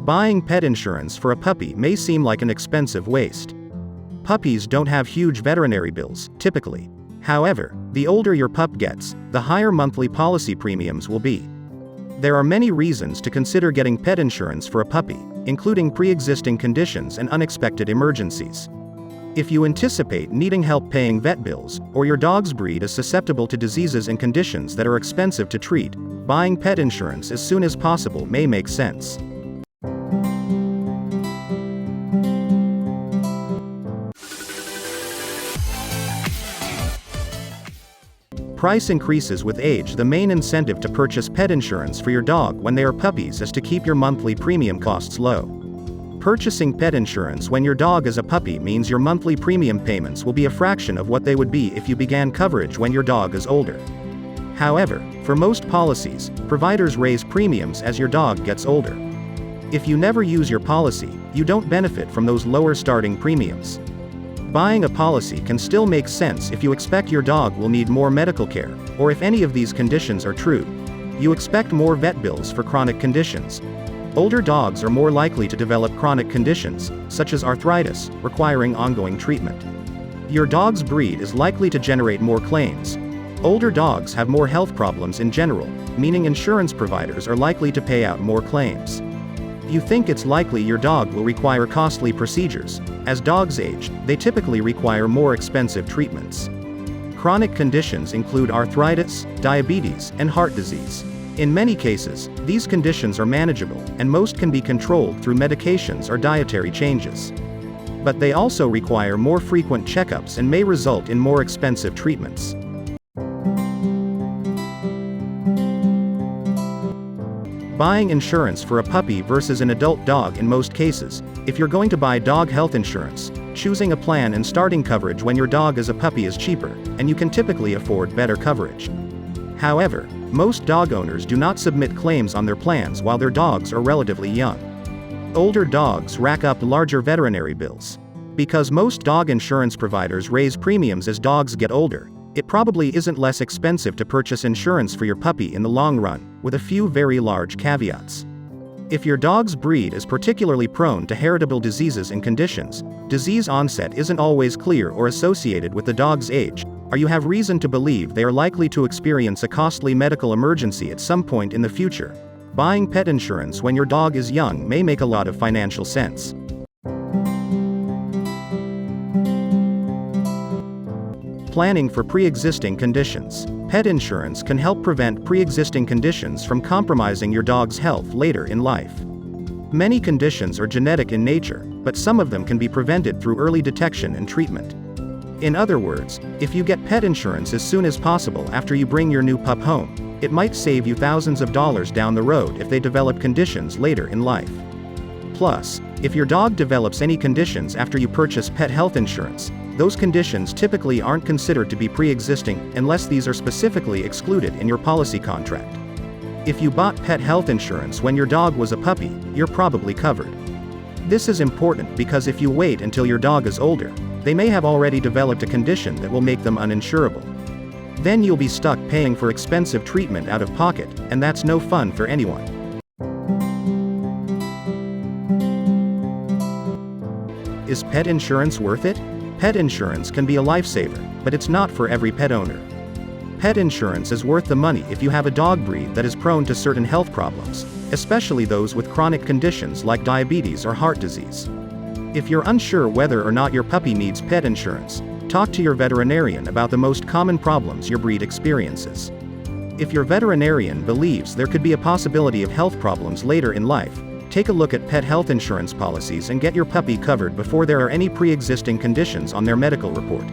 Buying pet insurance for a puppy may seem like an expensive waste. Puppies don't have huge veterinary bills, typically. However, the older your pup gets, the higher monthly policy premiums will be. There are many reasons to consider getting pet insurance for a puppy, including pre-existing conditions and unexpected emergencies. If you anticipate needing help paying vet bills, or your dog's breed is susceptible to diseases and conditions that are expensive to treat, buying pet insurance as soon as possible may make sense. Price increases with age. The main incentive to purchase pet insurance for your dog when they are puppies is to keep your monthly premium costs low. Purchasing pet insurance when your dog is a puppy means your monthly premium payments will be a fraction of what they would be if you began coverage when your dog is older. However, for most policies, providers raise premiums as your dog gets older. If you never use your policy, you don't benefit from those lower starting premiums. Buying a policy can still make sense if you expect your dog will need more medical care, or if any of these conditions are true. You expect more vet bills for chronic conditions. Older dogs are more likely to develop chronic conditions, such as arthritis, requiring ongoing treatment. Your dog's breed is likely to generate more claims. Older dogs have more health problems in general, meaning insurance providers are likely to pay out more claims. You think it's likely your dog will require costly procedures. As dogs age, they typically require more expensive treatments. Chronic conditions include arthritis, diabetes, and heart disease. In many cases, these conditions are manageable, and most can be controlled through medications or dietary changes. But they also require more frequent checkups and may result in more expensive treatments. Buying insurance for a puppy versus an adult dog. In most cases, if you're going to buy dog health insurance, choosing a plan and starting coverage when your dog is a puppy is cheaper, and you can typically afford better coverage. However, most dog owners do not submit claims on their plans while their dogs are relatively young. Older dogs rack up larger veterinary bills. Because most dog insurance providers raise premiums as dogs get older, it probably isn't less expensive to purchase insurance for your puppy in the long run, with a few very large caveats. If your dog's breed is particularly prone to heritable diseases and conditions, disease onset isn't always clear or associated with the dog's age, or you have reason to believe they are likely to experience a costly medical emergency at some point in the future, buying pet insurance when your dog is young may make a lot of financial sense. Planning for pre-existing conditions. Pet insurance can help prevent pre-existing conditions from compromising your dog's health later in life. Many conditions are genetic in nature, but some of them can be prevented through early detection and treatment. In other words, if you get pet insurance as soon as possible after you bring your new pup home, it might save you thousands of dollars down the road if they develop conditions later in life. Plus, if your dog develops any conditions after you purchase pet health insurance, those conditions typically aren't considered to be pre-existing unless these are specifically excluded in your policy contract. If you bought pet health insurance when your dog was a puppy, you're probably covered. This is important because if you wait until your dog is older, they may have already developed a condition that will make them uninsurable. Then you'll be stuck paying for expensive treatment out of pocket, and that's no fun for anyone. Is pet insurance worth it? Pet insurance can be a lifesaver, but it's not for every pet owner. Pet insurance is worth the money if you have a dog breed that is prone to certain health problems, especially those with chronic conditions like diabetes or heart disease. If you're unsure whether or not your puppy needs pet insurance, talk to your veterinarian about the most common problems your breed experiences. If your veterinarian believes there could be a possibility of health problems later in life, take a look at pet health insurance policies and get your puppy covered before there are any pre-existing conditions on their medical report.